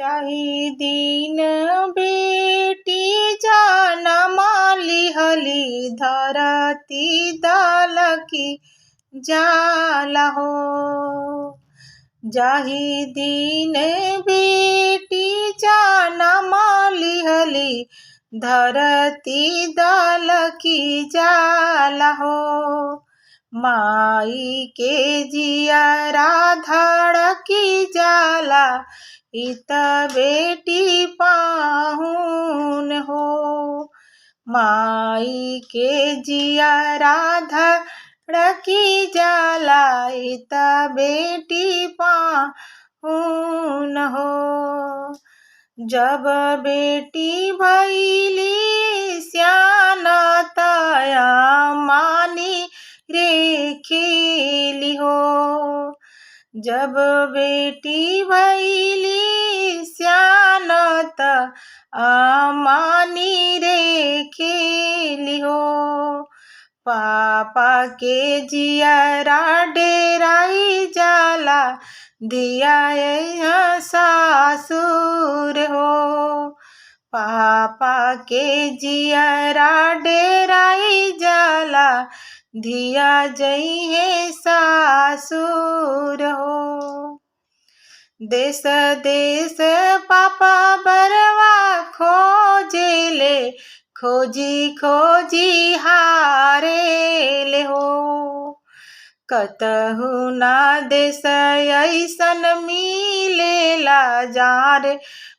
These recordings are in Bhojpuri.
जाहि दिन बेटी जनमा लिहली धरती दलकी जाला हो। जाहि दिन बेटी जनमा लिहली धरती दलकी जाला हो। माई के जियरा धड़की जाला इत बेटी पाहुन हो। माई के जियरा धड़की जाला इत बेटी पाहुन हो। जब बेटी भइली स्यान तया मानी रे खेली हो। जब बेटी भइली स्यान त मानी रे खेली हो। पापा के जियरा डेराई जाला धिया सासुर हो। पापा के जियरा डेराई जाला धिया जइहे सासुर हो। देश देश पापा बरवा खोजेले खोजी खोजी हारेले हो। कतहु ना देश ऐसन मिलेला जार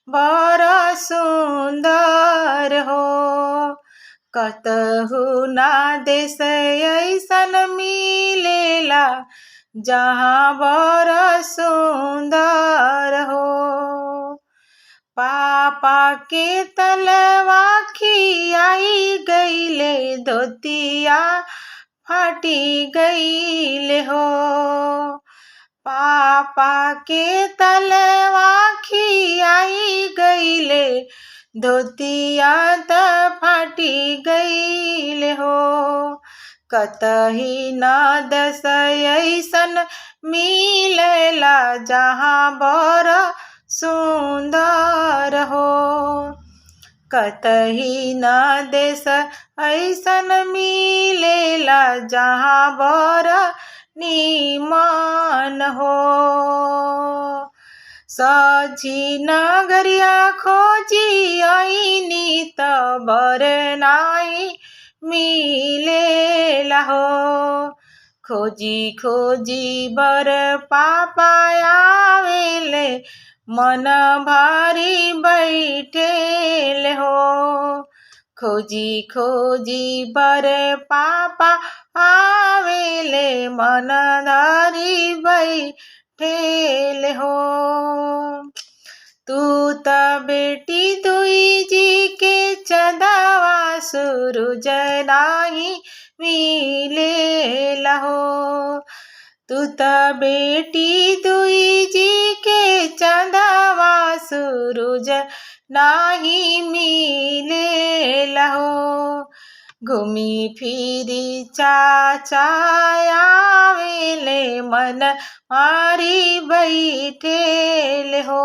बड़ा सुंदर हो। कतहु ना देश ऐसन मिलेला जहाँ बड़ा सुंदर हो। पापा के तलवा खियाई गईले धोतिया फाटी गईले हो। पापा के तलवा खियाई गईले धोतिया त फाटी गईले हो। कतही ना दस ऐसन मिलेला जहाँ बड़ा सुंदर हो। कतही ना देश ऐसन मिलेला जहाँ बड़ा नीमन हो। सजी नगरिया खोजी आईनी त बर नाई मिलेला हो। खोजी खोजी बर पापा आवेले मन भारी बैठेले हो। खोजी खोजी बर पापा आवेले मन धारी बैठेले हो। तू त बेटी दुई जी के चंदवा सूरज नाही मिलेला हो। तू त बेटी दुई जी के चंदवा सूरज नाही मिलेला हो। घूमी फिरी चाचा आवेले मन मारी बैठेले हो।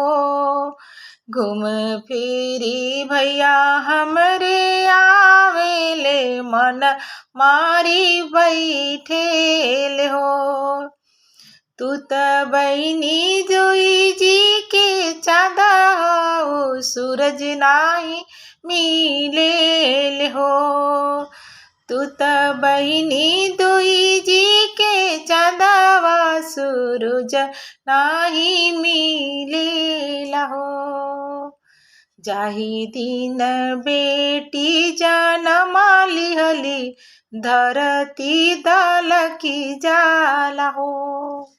घूम फिरी भैया हमरे आवेले मन मारी बैठेले हो। तू त बहिनी दुई जी के चांदा हो सूरज नाही मिलेले हो। तू त बहिनी दुई जी के चांदवा सूरज नाही मिलेला हो। जाहि दिन बेटी जनमा लिहली धरती दलकी जाला हो।